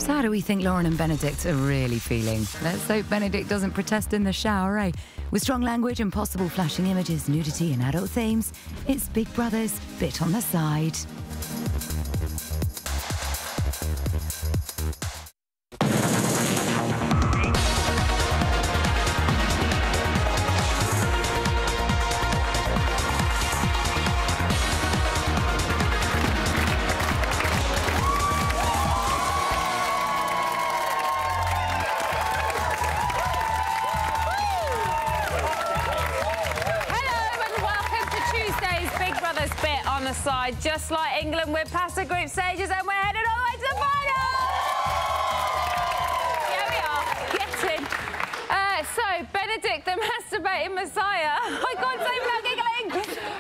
So how do we think Lauren and Benedict are really feeling? Let's hope Benedict doesn't protest in the shower, eh? With strong language and possible flashing images, nudity and adult themes, it's Big Brother's Bit on the Side. Side. Just like England, we're past the group stages and we're headed all the way to the final! Here we are, getting. So, Benedict, the masturbating messiah, I can't say without giggling,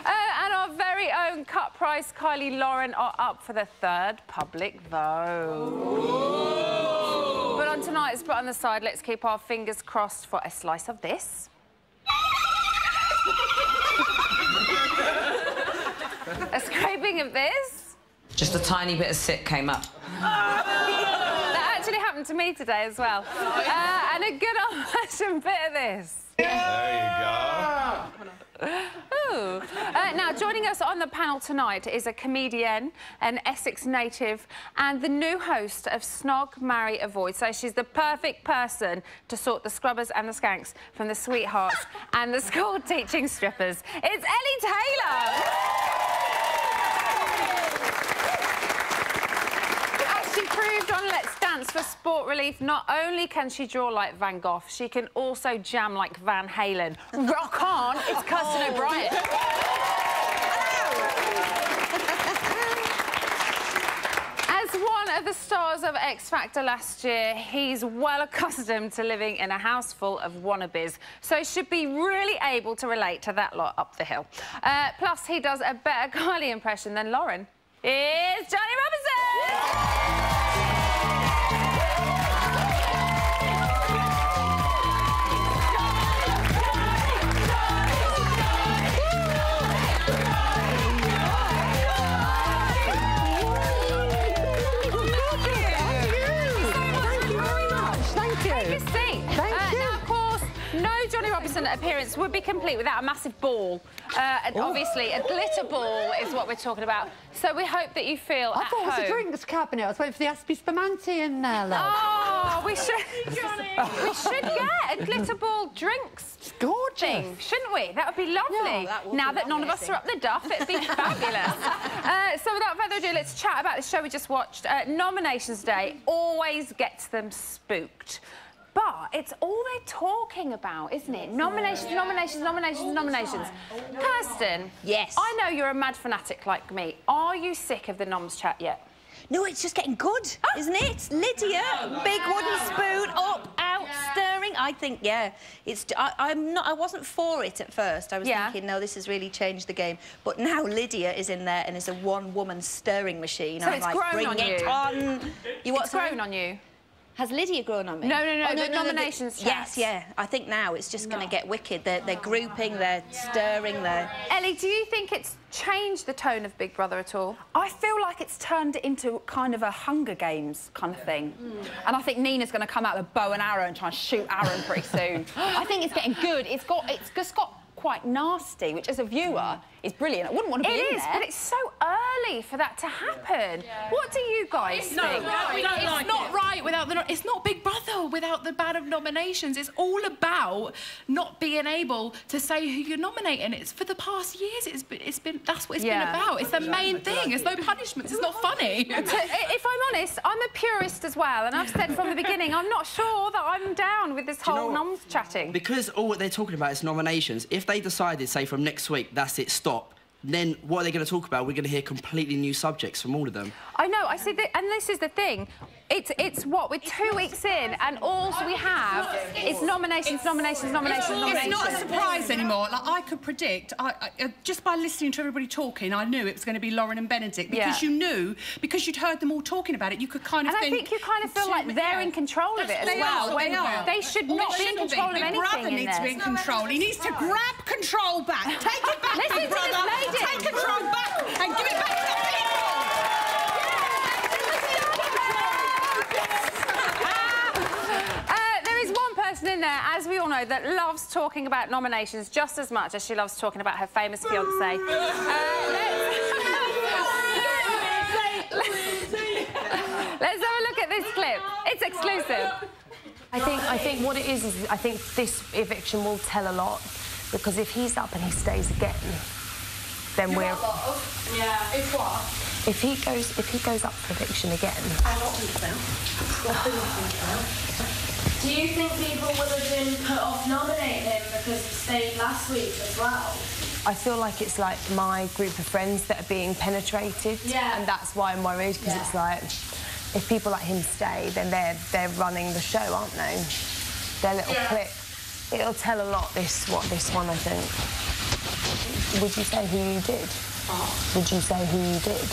and our very own cut price Kylie Lauren are up for the third public vote. Ooh. But on tonight's Bit on the Side, let's keep our fingers crossed for a slice of this. A scraping of this. Just a tiny bit of sick came up. That actually happened to me today as well. And a good old-fashioned bit of this. There you go. Ooh. Now, joining us on the panel tonight is a comedian, an Essex native, and the new host of Snog, Marry, Avoid. So she's the perfect person to sort the scrubbers and the skanks from the sweethearts and the school-teaching strippers. It's Ellie Taylor! As she proved on Let's Dance for Sport Relief, not only can she draw like Van Gogh, she can also jam like Van Halen. Rock on, it's Kirsten O'Brien. As one of the stars of X Factor last year, he's well accustomed to living in a house full of wannabes, so should be really able to relate to that lot up the hill. Plus, he does a better Kylie impression than Lauren. It's Johnny Robinson! Appearance would be complete without a massive ball. Obviously, a glitter ball is what we're talking about. So we hope that you feel at home. I thought it was a drinks cabinet. I was waiting for the Aspie Spumante in there, love. Oh, we should get a glitter ball drinks thing, shouldn't we? That would be lovely. Yeah, now that none of us are up the duff, it'd be fabulous. So without further ado, let's chat about the show we just watched. Nominations Day always gets them spooked. But it's all they're talking about, isn't it? Nominations, nominations, nominations, nominations. Kirsten. Yes. I know you're a mad fanatic like me. Are you sick of the noms chat yet? No, it's just getting good, isn't it? Lydia, big wooden spoon, up, out, stirring. I think, yeah, it's. I wasn't for it at first. I was thinking, no, this has really changed the game. But now Lydia is in there and is a one-woman stirring machine. So I'm it's like, grown on bring it you. on. It's grown on you. Has Lydia grown on me? No, the nominations chat. Yes, yeah. I think now it's just going to get wicked. They're grouping, they're stirring, they're... Ellie, do you think it's changed the tone of Big Brother at all? I feel like it's turned it into kind of a Hunger Games kind of thing. And I think Nina's going to come out with a bow and arrow and try and shoot Aaron pretty soon. I think it's getting good. It's just got quite nasty, which as a viewer is brilliant. I wouldn't want to be in there. It is, but it's so early for that to happen. Yeah. What do you guys think? It's not right without the... It's not Big Brother without the ban of nominations. It's all about not being able to say who you're nominating. It's for the past years. It's been that's what it's been about. It's the main thing. There's no punishments. It's not funny. If I'm honest, I'm a purist as well, and I've said from the beginning, I'm not sure that I'm down with this whole noms chatting. Because all what they're talking about is nominations. If they decided, say, from next week, that's it, stop, then what are they going to talk about? We're going to hear completely new subjects from all of them. I know, I see, and this is the thing. It's what, we're 2 weeks in, and all we have is nominations. It's not a surprise anymore. Like, I could predict, just by listening to everybody talking, I knew it was going to be Lauren and Benedict, because you knew, because you'd heard them all talking about it, you could kind of think... And I think you kind of feel like they're in control of it as well. They should not be in control of anything in there. Big Brother needs to be in control. He needs to grab control back. Take it back, Big Brother. Take control back and give it back to the people. there, as we all know, that loves talking about nominations just as much as she loves talking about her famous fiancé. Let's have a look at this clip. It's exclusive. I think what it is I think this eviction will tell a lot, because if he's up and he stays again, then we're... Yeah. If what? If he goes up for eviction again... Do you think people would have been put off nominating him because he stayed last week as well? I feel like it's like my group of friends that are being penetrated, and that's why I'm worried, because it's like, if people like him stay, then they're running the show, aren't they? Their little clique. It'll tell a lot, this one, I think. Would you say who you did? Would you say who you did?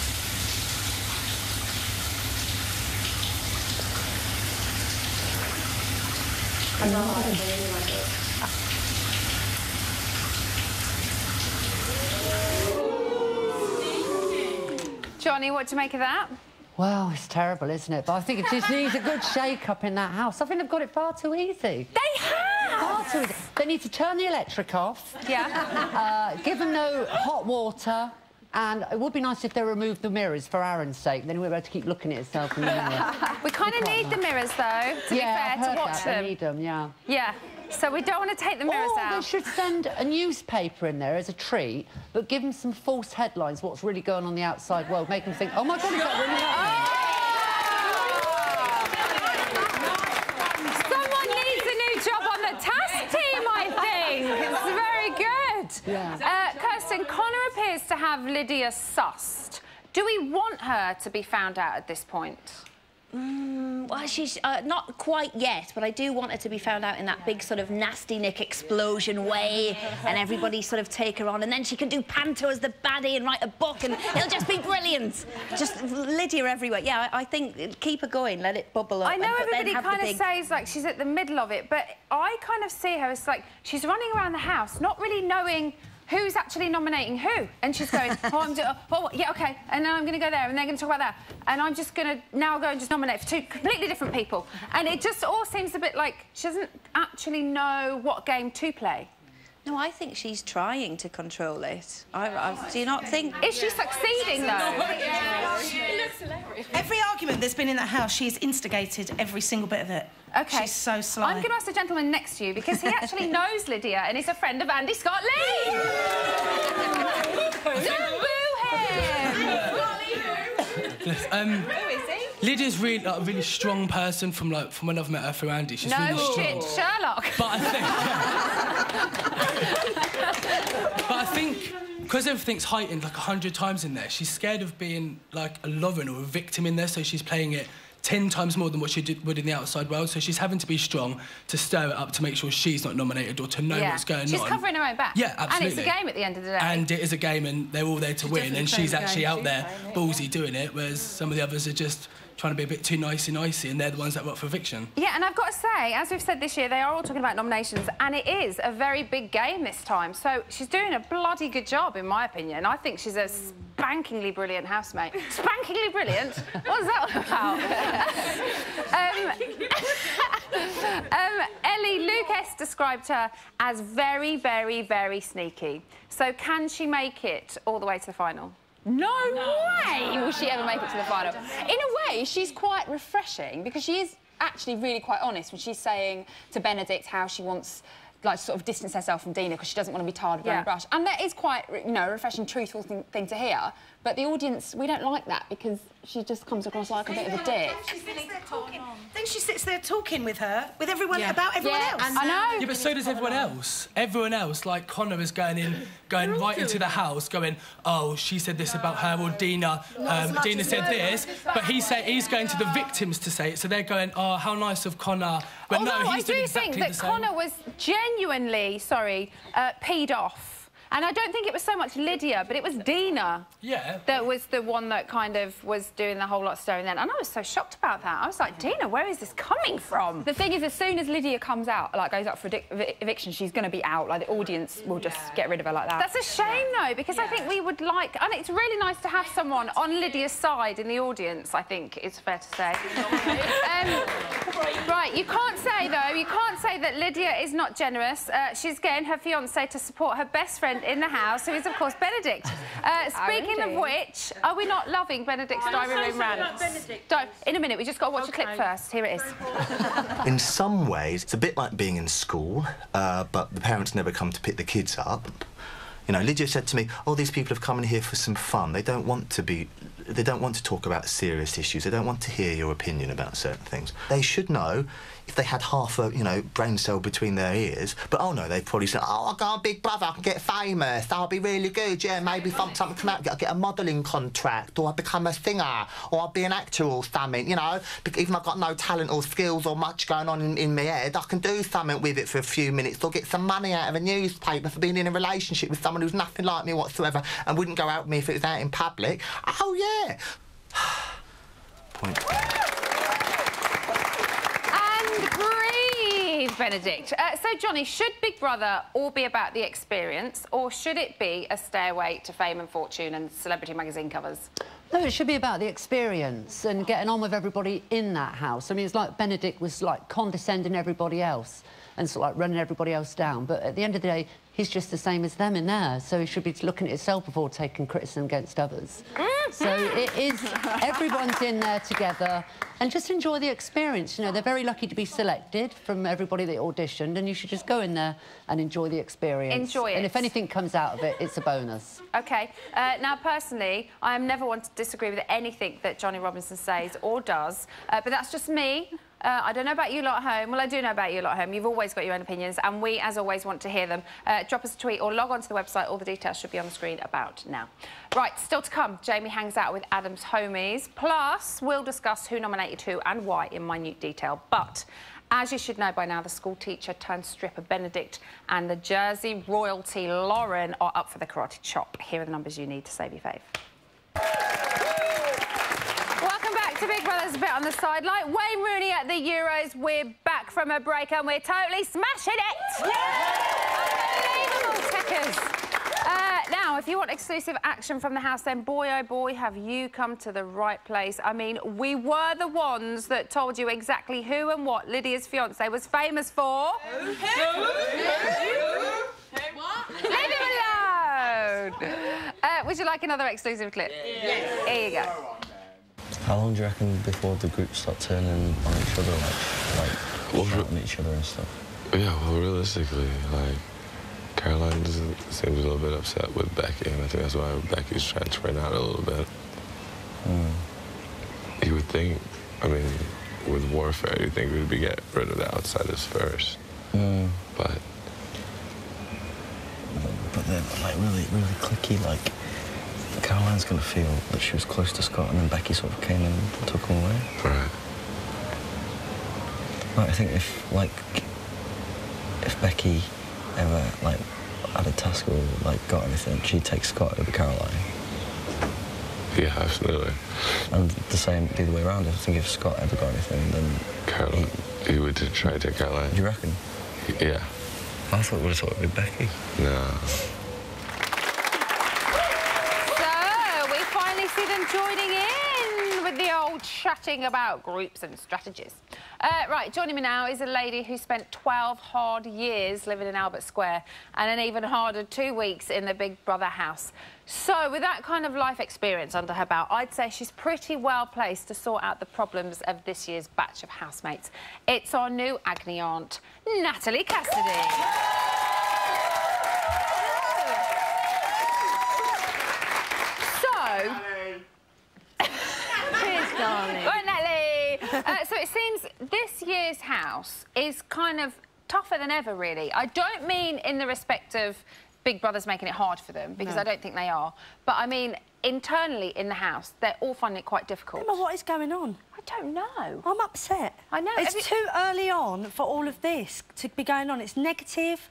Johnny, what do you make of that? Well, it's terrible, isn't it? But I think it just needs a good shake-up in that house. I think they've got it far too easy. They have! Far too easy. They need to turn the electric off. Yeah. Give them no hot water. And it would be nice if they removed the mirrors for Aaron's sake. Then we'll be able to keep looking at itself in the mirror. We kind of need the mirrors, though, to be fair, to watch them. I need them, yeah. Yeah. So we don't want to take the mirrors out. They should send a newspaper in there as a treat, but give them some false headlines, what's really going on in the outside world. Make them think, oh, my God, it's not really happening. Someone needs a new job on the task team, I think. It's very good. Yeah. Kirsten, Connor appears to have Lydia sussed. Do we want her to be found out at this point? Well, she's not quite yet, but I do want her to be found out in that big sort of nasty Nick explosion way, and everybody sort of take her on, and then she can do panto as the baddie and write a book, and it'll just be brilliant. Just Lydia everywhere. Yeah, I think keep her going, let it bubble up. I know everybody kind of says like she's at the middle of it, but I kind of see her as like she's running around the house, not really knowing who's actually nominating who. And she's going, yeah, OK, and then I'm going to go there, and they're going to talk about that. And I'm just going to now go and just nominate for two completely different people. And it just all seems a bit like she doesn't actually know what game to play. No, I think she's trying to control it. Do you not think... Is she succeeding, though? Every argument that's been in that house, she's instigated every single bit of it. OK. She's so sly. I'm going to ask the gentleman next to you, because he actually knows Lydia and is a friend of Andy Scott Lee. Don't boo him! Lydia's really, a really strong person from when I've met her through Andy. She's really strong. Shit, Sherlock. But I think, because everything's heightened like 100 times in there, she's scared of being like a Lauren or a victim in there, so she's playing it 10 times more than what she would in the outside world, so she's having to be strong to stir it up to make sure she's not nominated or to know what's going on. She's covering her own back. Yeah, absolutely. And it's a game at the end of the day. And it is a game, and they're all there to win, and she's actually out there ballsy doing it, whereas some of the others are just trying to be a bit too nicey, and they're the ones that were up for eviction. Yeah, and I've got to say, as we've said this year, they are all talking about nominations, and it is a very big game this time. So she's doing a bloody good job, in my opinion. I think she's a spankingly brilliant housemate. Spankingly brilliant? What's that all about? Ellie, Luke S. described her as very, very, very sneaky. So can she make it all the way to the final? No way will she ever make it to the final. In a way, she's quite refreshing, because she is actually really quite honest when she's saying to Benedict how she wants, like, sort of distance herself from Dina because she doesn't want to be tarred with her own brush. And that is quite, you know, a refreshing, truthful thing to hear. But the audience, we don't like that, because she just comes across like a bit of a dick. Then she sits there talking with her, with everyone, about everyone else. I know. Yeah, but so does everyone else. Everyone else, like Connor is going right into the house, going, oh, she said this about her, or Dina said this, but he's going to the victims to say it, so they're going, oh, how nice of Connor. But although no, he's doing I do exactly think that Connor was genuinely, peed off And I don't think it was so much Lydia, but it was Dina. Yeah. That was the one that kind of was doing the whole lot of stirring then. And I was so shocked about that. I was like, Dina, where is this coming from? The thing is, as soon as Lydia comes out, like, goes up for eviction, she's going to be out. Like, the audience will just get rid of her like that. That's a shame, though, because I think we would like... And it's really nice to have someone on Lydia's side in the audience, I think it's fair to say. Right, you can't say, though, you can't say that Lydia is not generous. She's getting her fiancé to support her best friend in the house, who is, of course, Benedict. Speaking of which, are we not loving Benedict's diary room rant? In a minute, we just got to watch a clip first. Here it is. In some ways, it's a bit like being in school, but the parents never come to pick the kids up. You know, Lydia said to me, oh, these people have come in here for some fun. They don't want to talk about serious issues. They don't want to hear your opinion about certain things. They should know if they had half a, you know, brain cell between their ears. But, oh, no, they'd probably say, oh, I'll go on Big Brother, I can get famous, I'll be really good, yeah, maybe something come out, I'll get a modelling contract, or I'll become a singer, or I'll be an actor or something, you know. Even I've got no talent or skills or much going on in my head, I can do something with it for a few minutes, or get some money out of a newspaper for being in a relationship with someone who's nothing like me whatsoever and wouldn't go out with me if it was out in public. Oh, yeah. Point. And breathe, Benedict. So, Johnny, should Big Brother all be about the experience, or should it be a stairway to fame and fortune and celebrity magazine covers? No, it should be about the experience and getting on with everybody in that house. I mean, it's like Benedict was, like, condescending everybody else and sort of, like, running everybody else down. But at the end of the day, he's just the same as them in there, so he should be looking at himself before taking criticism against others. So it is... Everyone's in there together, and just enjoy the experience. You know, they're very lucky to be selected from everybody that auditioned, and you should just go in there and enjoy the experience. Enjoy it. And if anything comes out of it, it's a bonus. OK. Now, personally, I am never one to disagree with anything that Johnny Robinson says or does, but that's just me. I don't know about you lot at home. Well, I do know about you lot at home. You've always got your own opinions, and we, as always, want to hear them. Drop us a tweet or log on to the website. All the details should be on the screen about now. Right, still to come, Jamie hangs out with Adam's homies. Plus, we'll discuss who nominated who and why in minute detail. But, as you should know by now, the school teacher turned stripper Benedict and the Jersey royalty Lauren are up for the karate chop. Here are the numbers you need to save your fave. Welcome back to Big Brother's Bit on the Sideline. Wayne Rooney at the Euros. We're back from a break and we're totally smashing it! Unbelievable, Techers. Now, if you want exclusive action from the house, then boy, oh boy, have you come to the right place. I mean, we were the ones that told you exactly who and what Lydia's fiancé was famous for. Leave him alone! Would you like another exclusive clip? Yes. Here you go. How long do you reckon before the group start turning on each other, like shouting at each other and stuff? Yeah, well, realistically, like, Caroline seems a little bit upset with Becky, and I think that's why Becky's transferring out a little bit. You would think, I mean, with warfare, you'd think we'd get rid of the outsiders first. But they're, like, really, really cliquey, like... Caroline's going to feel that she was close to Scott, and then Becky sort of came in and took him away. Right. Like, I think if Becky ever, like, had a task or, like, got anything, she'd take Scott over Caroline. Yeah, absolutely. And the same, the other way around. I think if Scott ever got anything, then... Caroline, he would try to take Caroline. Do you reckon? Yeah. I thought it would have thought it would be Becky. No. See them joining in with the old chatting about groups and strategies. Right, joining me now is a lady who spent 12 hard years living in Albert Square and an even harder 2 weeks in the Big Brother house. So, with that kind of life experience under her belt, I'd say she's pretty well placed to sort out the problems of this year's batch of housemates. It's our new Agony aunt, Natalie Cassidy. Right, Natalie. So it seems this year's house is kind of tougher than ever, really. I don't mean in the respect of Big Brother's making it hard for them, because I don't think they are. But I mean, internally in the house, they're all finding it quite difficult. Emma, what is going on? I don't know. I'm upset. I know. It's too early on for all of this to be going on. It's negative.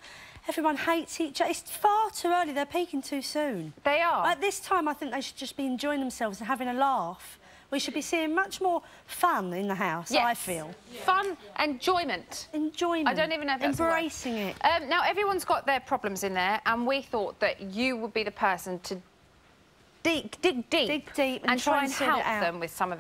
everyone hates each other. It's far too early. They're peaking too soon. They are. At this time, I think they should just be enjoying themselves and having a laugh. We should be seeing much more fun in the house, yes. I feel. Fun, enjoyment. Enjoyment. I don't even know if that's embracing it. Now, everyone's got their problems in there, and we thought that you would be the person to dig deep and try and sort help it out. them with some of it.